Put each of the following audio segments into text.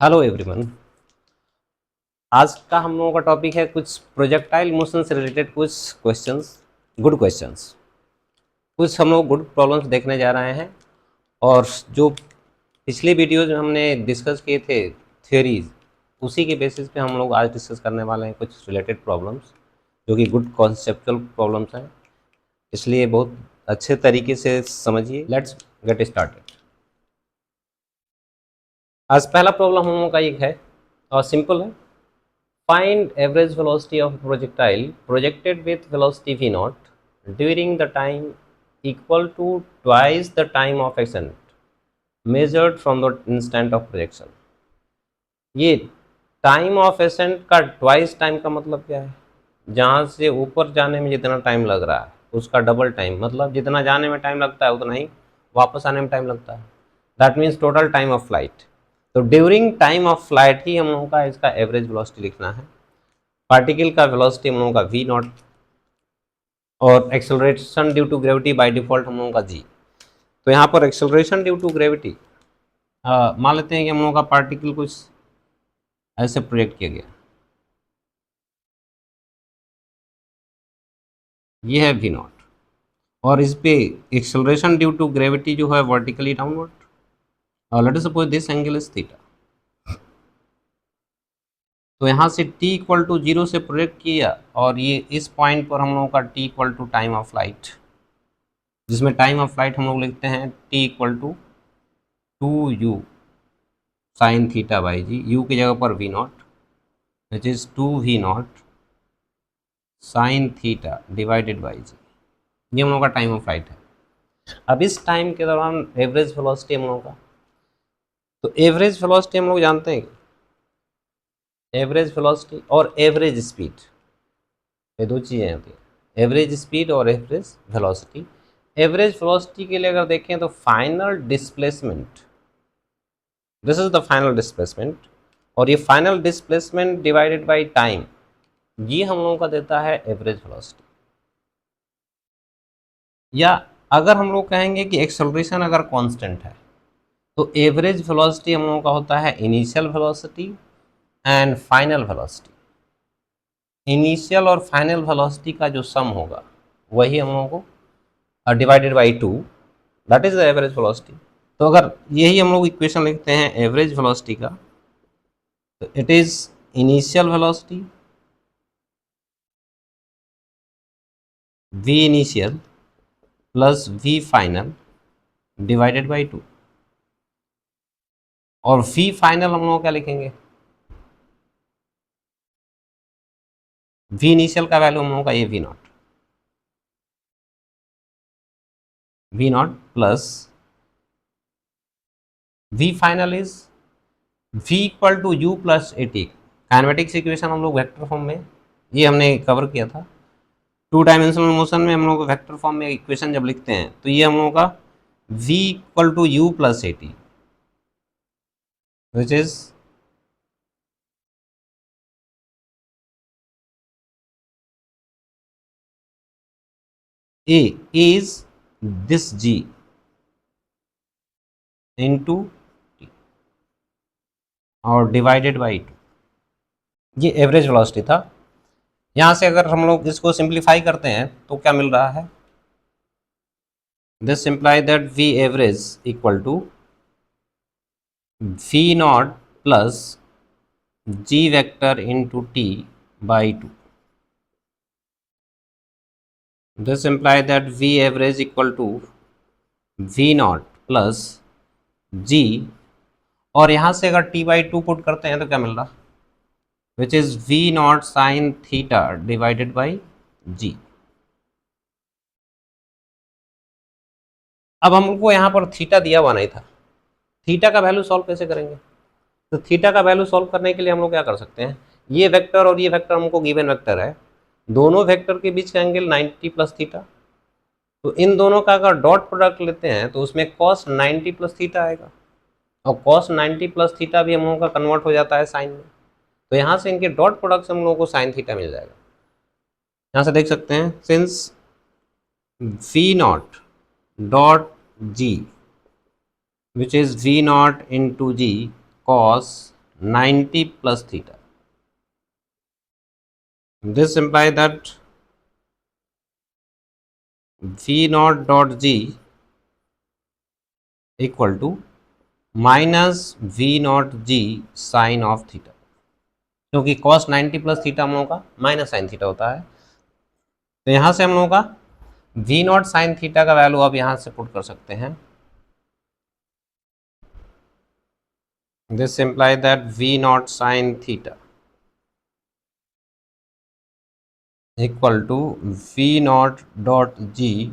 Hello everyone. आज का हम लोगों का टॉपिक है कुछ प्रोजेक्टाइल मोशन से रिलेटेड कुछ क्वेश्चंस, गुड क्वेश्चंस। कुछ हम लोग गुड प्रॉब्लम्स देखने जा रहे हैं। और जो पिछले वीडियोज में हमने डिस्कस किए थे थ्योरीज, उसी के बेसिस पे हम लोग आज डिस्कस करने वाले हैं कुछ रिलेटेड प्रॉब्लम्स जो कि गुड कॉन्सेप्चुअल प्रॉब्लम्स हैं। इसलिए बहुत अच्छे तरीके से समझिए। Let's get started. आज पहला प्रॉब्लम हम लोगों का एक है और सिंपल है। Find average velocity of a projectile projected with velocity v naught during the time equal to twice the time of ascent measured from the instant of projection। ये टाइम ऑफ एसेंट का twice time का मतलब क्या है? जहाँ से ऊपर जाने में जितना टाइम लग रहा है उसका डबल टाइम, मतलब जितना जाने में टाइम लगता है उतना ही वापस आने में टाइम लगता है। That means total time of flight. तो ड्यूरिंग टाइम ऑफ फ्लाइट ही हम लोगों का इसका एवरेज वेलोसिटी लिखना है। पार्टिकल का वेलोसिटी हम लोगों का वी नॉट और acceleration due to gravity by default हम लोगों का जी। तो यहाँ पर एक्सेलरेशन ड्यू टू ग्रेविटी मान लेते हैं कि हम लोगों का पार्टिकल कुछ ऐसे प्रोजेक्ट किया गया। ये है वी नॉट और इस पे एक्सेलरेशन ड्यू टू ग्रेविटी जो है वर्टिकली डाउनवर्ड। और let us suppose this angle is theta. तो यहाँ से t इक्वल टू जीरो से प्रोजेक्ट किया और ये इस पॉइंट पर हम लोगों का t equal to time of flight, जिसमें टाइम ऑफ फ्लाइट हम लोग लिखते हैं t equal to 2u sine theta by G. u की जगह पर V nought which is 2v0 sine theta divided by G. ये हम लोग का टाइम ऑफ फ्लाइट है। अब इस टाइम के दौरान एवरेज वेलोसिटी हम लोगों का, तो एवरेज वेलोसिटी हम लोग जानते हैं कि एवरेज वेलोसिटी और एवरेज स्पीड, ये दो चीज़ें होती हैं, एवरेज स्पीड और एवरेज वेलोसिटी। एवरेज वेलोसिटी के लिए अगर देखें तो final displacement, this is the final displacement, और ये final displacement divided by time, ये हम लोगों का देता है एवरेज वेलोसिटी। या अगर हम लोग कहेंगे कि एक्सेलरेशन अगर कांस्टेंट है तो एवरेज वेलोसिटी हम लोगों का होता है initial velocity and final velocity. Initial और फाइनल वेलोसिटी का जो सम होगा वही हम लोगों को divided by 2, that is the average velocity. तो अगर यही हम लोग इक्वेशन लिखते हैं एवरेज वेलोसिटी का, तो it is initial velocity v initial plus v final divided by 2। और v फाइनल हम लोग क्या लिखेंगे? v इनिशियल का वैल्यू हम लोगों का ये v naught plus v final is v equal to u plus A T. Kinematics equation हम लोग वेक्टर फॉर्म में, ये हमने कवर किया था। टू डायमेंशनल मोशन में हम लोग वेक्टर फॉर्म में इक्वेशन जब लिखते हैं तो ये हम लोगों का v equal to u plus A T which is a is this g into t और डिवाइडेड बाई 2। ये एवरेज वेलोसिटी था। यहाँ से अगर हम लोग इसको सिंप्लीफाई करते हैं तो क्या मिल रहा है? This imply that v average equal to v naught plus g vector into t by 2। This imply that v average equal to v naught plus g, और यहाँ से अगर t बाई 2 पुट करते हैं तो क्या मिल रहा? Which is v nought sine theta divided by g। अब हमको यहाँ पर थीटा दिया हुआ नहीं था, थीटा का वैल्यू सॉल्व कैसे करेंगे? तो थीटा का वैल्यू सॉल्व करने के लिए हम लोग क्या कर सकते हैं, ये वेक्टर और ये वेक्टर हमको गिवन वेक्टर है, दोनों वेक्टर के बीच का एंगल 90 प्लस थीटा। तो इन दोनों का अगर डॉट प्रोडक्ट लेते हैं तो उसमें कॉस 90 प्लस थीटा आएगा, और कॉस 90 प्लस थीटा भी हम लोगों का कन्वर्ट हो जाता है साइन में। तो यहाँ से इनके डॉट प्रोडक्ट से हम लोगों को साइन थीटा मिल जाएगा। यहाँ से देख सकते हैं since V naught dot G which is V naught into G cos 90 plus theta. This implies that v naught dot g equal to minus v naught G sine of theta, क्योंकि cos 90 plus theta हम लोगों का minus sine theta होता है। तो यहाँ से हम लोगों का v नॉट साइन थीटा का वैल्यू आप यहाँ से पुट कर सकते हैं। This imply that v nought sine theta equal to v nought dot G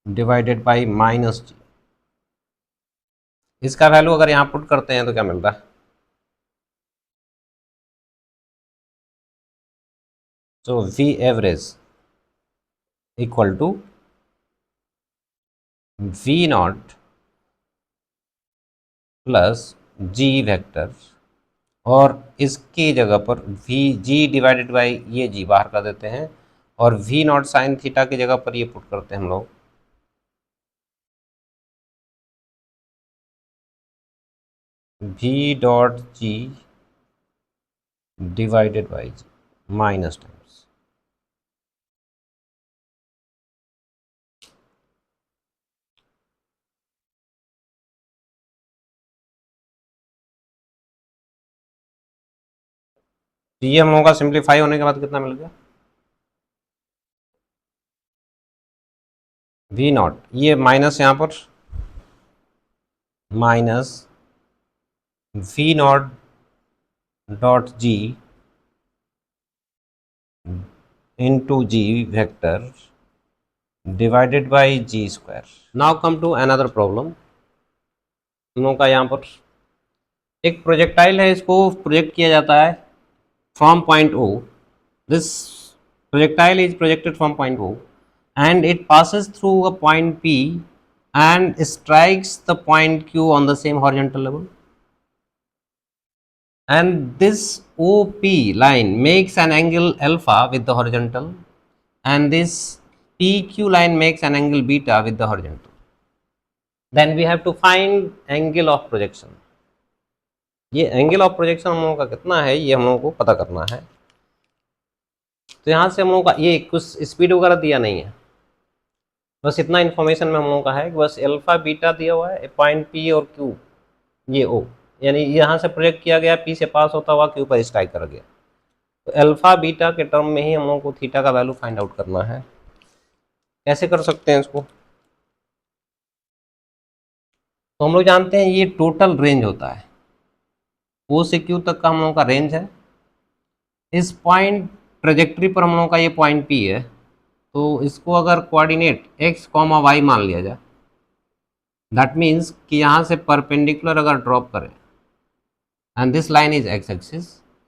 divided by minus G. इसका वैल्यू अगर यहाँ पुट करते हैं तो क्या मिल रहा है? So V average equal to V naught plus G vector, और इसकी जगह पर वी जी डिवाइडेड बाई ये जी बाहर कर देते हैं, और V नॉट साइन थीटा की जगह पर ये पुट करते हैं हम लोग V dot G divided by G minus times. तो ये हम लोगों का सिंप्लीफाई होने के बाद कितना मिल गया? V नॉट, ये माइनस यहाँ पर minus V nought dot ji into g vector divided by g square. Now come to another problem. हम लोगों का यहाँ पर एक प्रोजेक्टाइल है, इसको प्रोजेक्ट किया जाता है from point O. This projectile is projected from point O and it passes through a point P and strikes the point Q on the same horizontal level. And this OP line makes an angle alpha with the horizontal, and this PQ line makes an angle beta with the horizontal. Then we have to find angle of projection. ये angle of projection हम लोगों का कितना है ये हम लोगों को पता करना है। तो यहाँ से हम लोगों का ये कुछ स्पीड वगैरह दिया नहीं है, बस इतना इन्फॉर्मेशन में हम लोगों का है कि बस अल्फा बीटा दिया हुआ है, पॉइंट पी और क्यू ये ओ, यानी यहाँ से प्रोजेक्ट किया गया, पी से पास होता हुआ क्यू पर स्ट्राइक कर गया। तो अल्फा बीटा के टर्म में ही हम लोगों को थीटा का वैल्यू फाइंड आउट करना है। कैसे कर सकते हैं इसको? तो हम लोग जानते हैं ये टोटल रेंज होता है, ओ से क्यू तक का हम लोगों का रेंज है। इस पॉइंट ट्रेजेक्ट्री पर हम लोगों का ये पॉइंट पी है, तो इसको अगर कोऑर्डिनेट एक्स कॉमा वाई मान लिया जाए, दैट मीन्स कि यहाँ से परपेंडिकुलर अगर ड्रॉप करें and this line is x axis,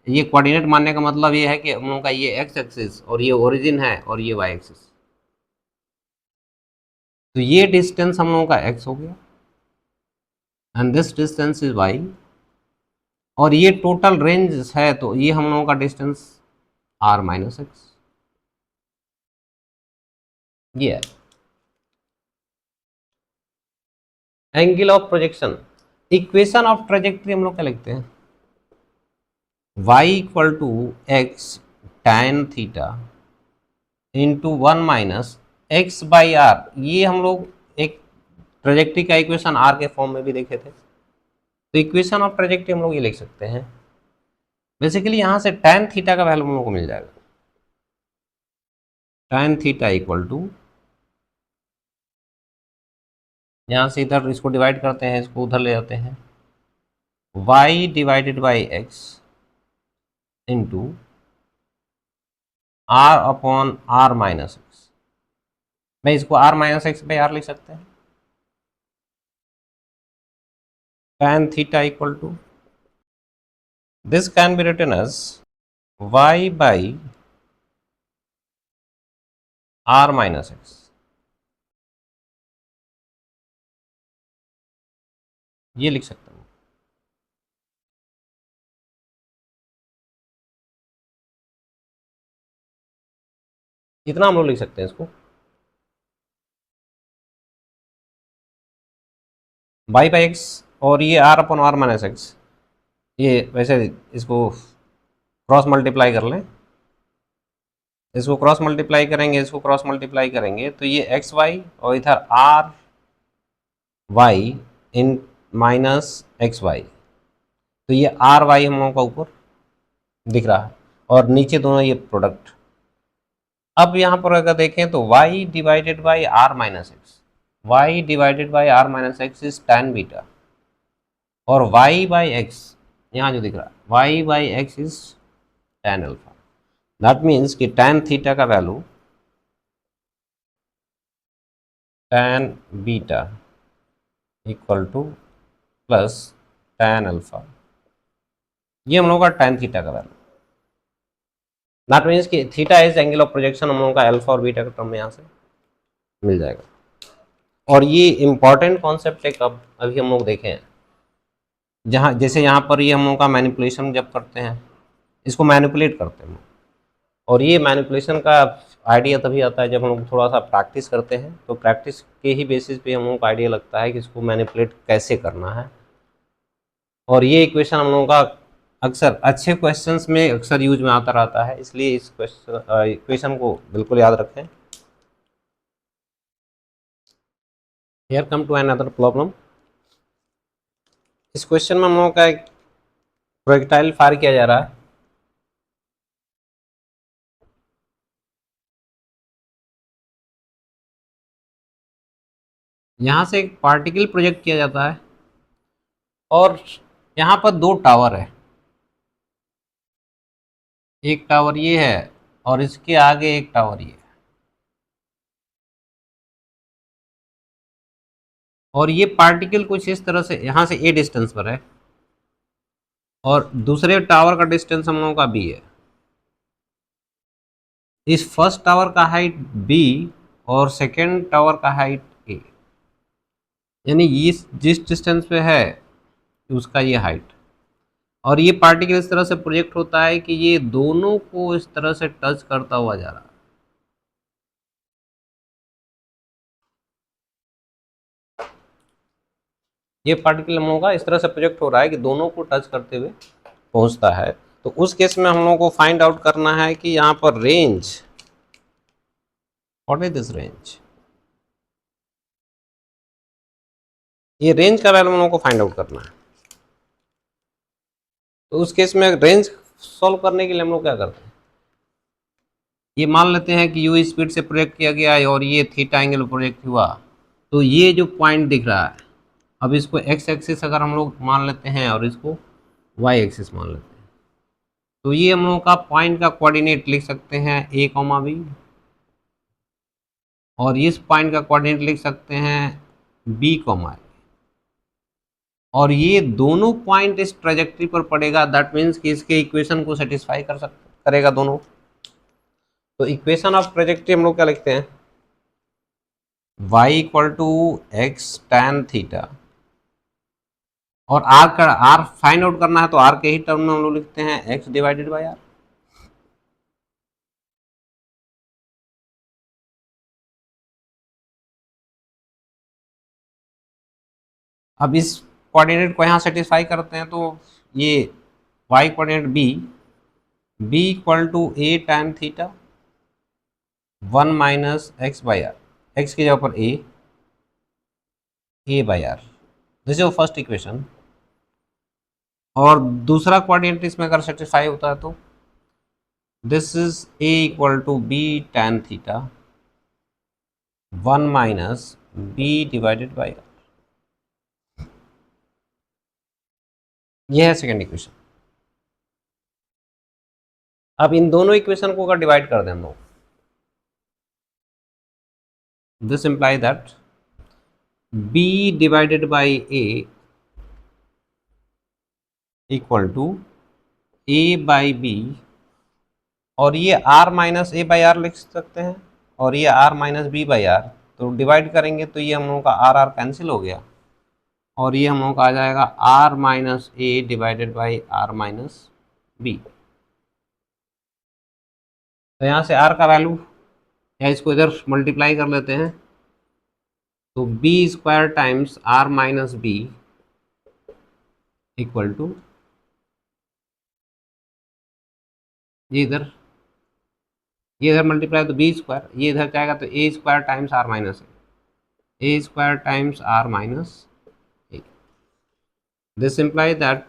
ये कोऑर्डिनेट मानने का मतलब ये है कि हम लोगों का ये एक्स एक्सिस और ये ओरिजिन है और ये वाई एक्सिस, तो ये डिस्टेंस हम लोगों का एक्स हो गया and this distance is Y, और ये टोटल रेंज है, तो ये हम लोगों का डिस्टेंस आर माइनस एक्स, ये है angle of projection. Equation of trajectory हम लोग क्या लिखते हैं? y equal to X tan theta into 1 minus x by R. ये हम लोग एक ट्रेजेक्ट्री का इक्वेशन आर के फॉर्म में भी देखे थे, तो इक्वेशन ऑफ ट्रेजेक्ट्री हम लोग ये लिख सकते हैं। बेसिकली यहाँ से tan थीटा का वैल्यू हम लोग को मिल जाएगा, tan थीटा इक्वल टू, यहाँ से इधर इसको डिवाइड करते हैं, इसको उधर ले जाते हैं, y divided by X into R upon R minus X. भाई इसको R minus x by are लिख सकते हैं। tan theta equal to, this can be written as y by r minus x, ये लिख सकते हैं। इतना हम लोग लिख सकते हैं इसको, y बाई एक्स और ये r upon R minus X, ये वैसे इसको क्रॉस मल्टीप्लाई कर लें, इसको क्रॉस मल्टीप्लाई करेंगे, इसको क्रॉस मल्टीप्लाई करेंगे तो ये एक्स वाई और इधर आर वाई इन माइनस एक्स वाई, तो ये आर वाई हम लोगों का ऊपर दिख रहा है और नीचे दोनों ये प्रोडक्ट। अब यहाँ पर अगर देखें तो y divided by are minus X, Y divided by are minus X is tan beta, और y बाई एक्स यहाँ जो दिख रहा है y by X is tan alpha. That means कि tan थीटा का value tan beta equal to plus tan alpha, ये हम लोग का tan थीटा का वैल्यू। दैट मीन्स कि theta is angle of projection हम लोगों का अल्फा और बीटा का टर्म में यहाँ से मिल जाएगा। और ये इंपॉर्टेंट कॉन्सेप्ट एक अब अभी हम लोग देखे हैं, जहाँ जैसे यहाँ पर ये हम लोग का मैनिपुलेशन जब करते हैं, इसको मैनिपुलेट करते हैं, और ये मैनिपुलेशन का आइडिया तभी आता है जब हम लोग थोड़ा सा प्रैक्टिस करते हैं, तो प्रैक्टिस के ही बेसिस पे हम लोगों को आइडिया लगता है कि इसको मैनिपुलेट कैसे करना है। और ये इक्वेशन हम लोगों का अक्सर अच्छे क्वेश्चंस में अक्सर यूज में आता रहता है, इसलिए इस इक्वेशन को बिल्कुल याद रखें। Here come to another problem. इस क्वेश्चन में हम लोगों का एक प्रोजेक्टाइल फायर किया जा रहा है, यहाँ से एक पार्टिकल प्रोजेक्ट किया जाता है और यहाँ पर दो टावर है, एक टावर ये है और इसके आगे एक टावर ये है, और ये पार्टिकल कुछ इस तरह से यहाँ से ए डिस्टेंस पर है और दूसरे टावर का डिस्टेंस हम लोगों का बी है। इस फर्स्ट टावर का हाइट बी और सेकेंड टावर का हाइट ए, यानी इस जिस डिस्टेंस पे है उसका ये हाइट, और ये पार्टिकल इस तरह से प्रोजेक्ट होता है कि ये दोनों को इस तरह से टच करता हुआ जा रहा है। ये पार्टिकल हम लोगों का इस तरह से प्रोजेक्ट हो रहा है कि दोनों को टच करते हुए पहुंचता है। तो उस केस में हम लोगों को फाइंड आउट करना है कि यहाँ पर range, what is this range, ये रेंज का वैल्यू हम लोगों को फाइंड आउट करना है। तो उस केस में रेंज सॉल्व करने के लिए हम लोग क्या करते हैं, ये मान लेते हैं कि यू स्पीड से प्रोजेक्ट किया गया है और ये थीटा एंगल प्रोजेक्ट हुआ, तो ये जो पॉइंट दिख रहा है, अब इसको एक्स एक्सिस अगर हम लोग मान लेते हैं और इसको वाई एक्सिस मान लेते हैं, तो ये हम लोग का पॉइंट का कोऑर्डिनेट लिख सकते हैं ए कॉमा बी, और इस पॉइंट का कोऑर्डिनेट लिख सकते हैं बी कॉमा ए, और ये दोनों पॉइंट इस ट्रेजेक्ट्री पर पड़ेगा। दैट मीन्स कि इसके इक्वेशन को सेटिस्फाई करेगा दोनों। तो इक्वेशन ऑफ ट्रेजेक्ट्री हम लोग क्या लिखते हैं, y equal to X tan theta, और r का r फाइंड आउट करना है तो r के ही टर्म में हम लोग लिखते हैं x डिवाइडेड बाई r। अब इस कोऑर्डिनेट को यहाँ सेटिस्फाई करते हैं तो ये y coordinate b equal to a tan theta 1 minus x by r, x की जगह पर a by r, this is first equation. और दूसरा कोऑर्डिनेट इसमें अगर सेटिस्फाई होता है तो this is a equal to b tan theta 1 minus b divided by r, यह है सेकेंड इक्वेशन। अब इन दोनों इक्वेशन को अगर डिवाइड कर दें हम लोग, this imply that b divided by a equal to a by b, और ये r minus a by are लिख सकते हैं, और ये r minus b by r, तो डिवाइड करेंगे तो ये हम लोगों का आर आर कैंसिल हो गया, और ये हम लोगों का आ जाएगा r minus a divided by are minus b. तो यहाँ से r का वैल्यू, या इसको इधर मल्टीप्लाई कर लेते हैं, तो b square times are minus b equal to ये इधर मल्टीप्लाई तो बी स्क्वायर, ये इधर जाएगा तो A square times are minus A square times are minus A. This imply that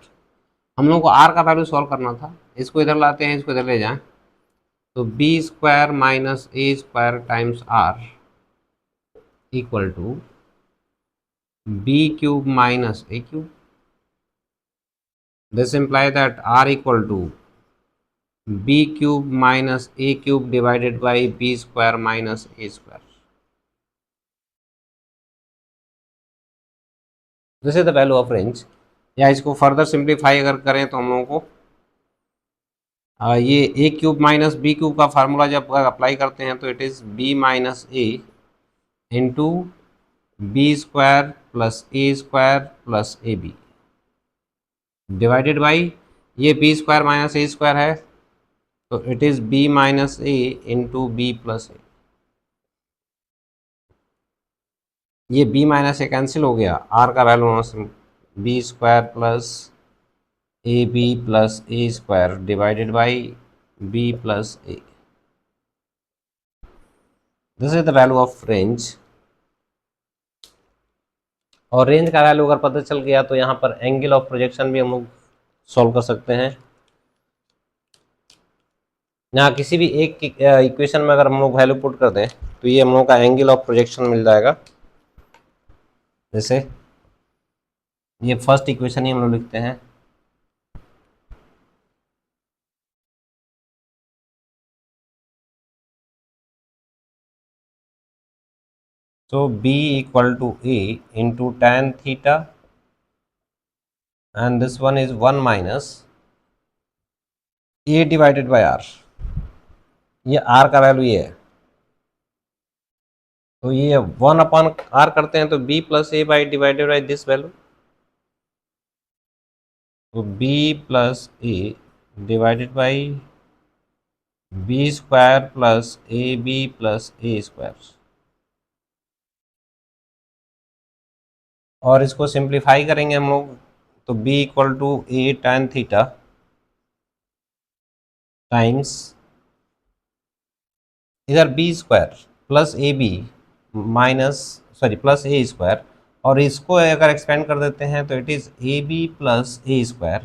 हम लोग को आर का वैल्यू सॉल्व करना था, इसको इधर लाते हैं, इसको इधर ले जाएं, तो b square minus A square times r equal to b cube minus a cube. This imply that r equal to b cube minus a cube divided by B square minus A square. This is the value of range. या इसको further simplify अगर करें तो हम लोगों को ये A cube minus B cube का फार्मूला जब अप्लाई करते हैं तो it is B minus A into B square plus A square plus A B divided by ये बी स्क्वायर माइनस ए स्क्वायर है तो it is B minus A into B plus A. ये B minus A cancel हो गया, R का value B square plus A B plus A square divided by B plus A. This is the value of range. और range का value अगर पता चल गया तो यहाँ पर एंगल ऑफ प्रोजेक्शन भी हम लोग सॉल्व कर सकते हैं। यहाँ किसी भी एक इक्वेशन में अगर हम लोग वैल्यू पुट कर दें तो ये हम लोग का एंगल ऑफ प्रोजेक्शन मिल जाएगा। जैसे ये फर्स्ट इक्वेशन ही हम लोग लिखते हैं, so b equal to a into tan theta and this one is 1 minus a divided by r। ये r का वैल्यू ये है तो ये 1 अपॉन r करते हैं तो b plus A by divided by this value, तो b plus A divided by B square plus A B plus A square. और इसको सिंप्लीफाई करेंगे हम लोग तो b equal to A tan theta times इधर बी स्क्वायर प्लस ए B minus plus ए square, और इसको अगर एक्सपेंड कर देते हैं तो it is A B plus A square.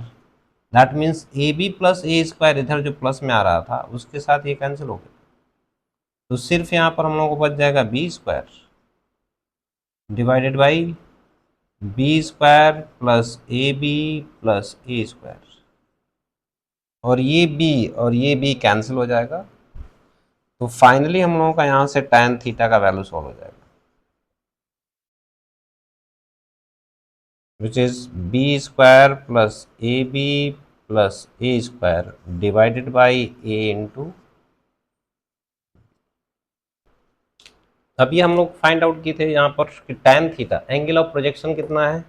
That means A B plus A square इधर जो प्लस में आ रहा था उसके साथ ये कैंसिल हो गया, तो सिर्फ यहाँ पर हम लोगों को बच जाएगा b square divided by B square plus A B plus A square, और ये बी कैंसिल हो जाएगा। तो फाइनली हम लोगों का यहाँ से tan थीटा का वैल्यू सॉल्व हो जाएगा which is b square plus A B plus A square divided by a into. अभी हम लोग फाइंड आउट किए थे यहाँ पर कि tan theta angle of projection कितना है,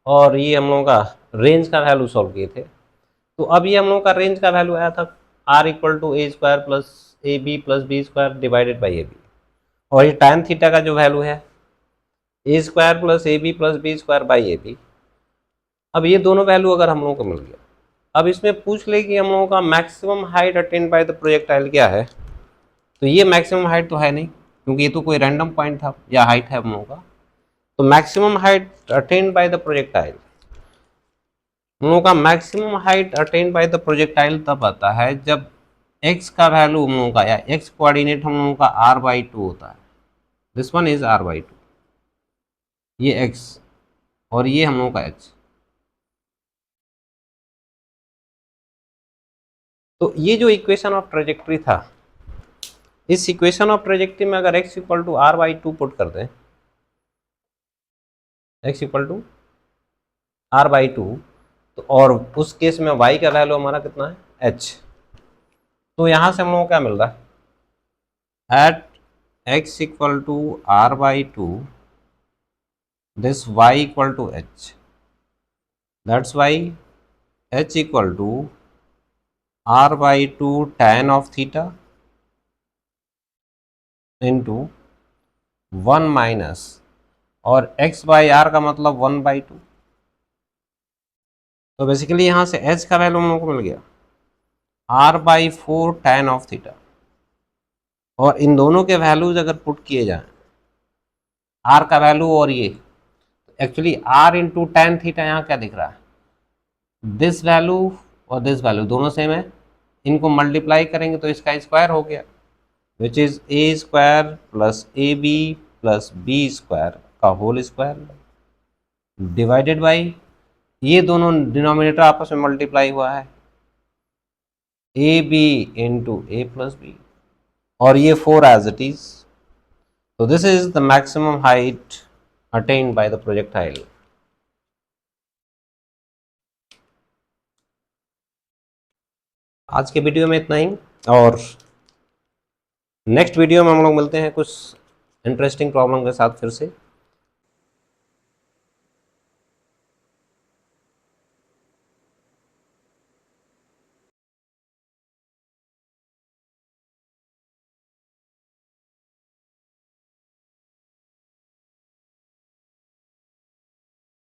और ये हम लोगों का रेंज का वैल्यू सॉल्व किए थे। तो अब ये हम लोगों का रेंज का वैल्यू आया था R equal to A square plus A B plus B square divided by A B, और ये tan थीटा का जो वैल्यू है A square plus A B plus B square by A B. अब ये दोनों वैल्यू अगर हम लोगों को मिल गया, अब इसमें पूछ ले कि हम लोगों का maximum height attend by the projectile क्या है, तो ये मैक्सिमम हाइट तो है नहीं क्योंकि ये तो कोई रैंडम पॉइंट था या हाइट है हम लोगों का। तो maximum height attend by the projectile, हम लोगों का maximum height attend by the projectile तब आता है जब x का वैल्यू हम लोगों का या x कोऑर्डिनेट हम लोगों का r/2 होता है। दिस वन इज r/2, ये x और ये हम लोगों का h। तो ये जो इक्वेशन ऑफ ट्रेजेक्ट्री था, इस इक्वेशन ऑफ ट्रेजेक्ट्री में अगर x equal to r/2 put कर दें, x इक्वल टू r/2, तो और उस केस में y का वैल्यू हमारा कितना है h। तो यहाँ से हम लोगों को क्या मिल रहा है, at x equal to r/2 this y equal to h, that's why h equal to r/2 tan of theta into 1 minus और x बाई r का मतलब 1/2। तो बेसिकली यहाँ से h का वैल्यू हम लोगों को मिल गया r/4 tan ऑफ थीटा, और इन दोनों के वैल्यूज अगर पुट किए जाएं, r का वैल्यू और ये, actually r into tan theta यहाँ क्या दिख रहा है, दिस वैल्यू और दिस वैल्यू दोनों सेम है, इनको मल्टीप्लाई करेंगे तो इसका स्क्वायर हो गया, which is a square plus A B plus B square का होल स्क्वायर डिवाइडेड बाई, ये दोनों डिनोमिनेटर आपस में मल्टीप्लाई हुआ है, a b into a plus b, और ये 4 as it is. So this is the maximum height attained by the projectile. आज के वीडियो में इतना ही, और नेक्स्ट वीडियो में हम लोग मिलते हैं कुछ इंटरेस्टिंग प्रॉब्लम के साथ फिर से.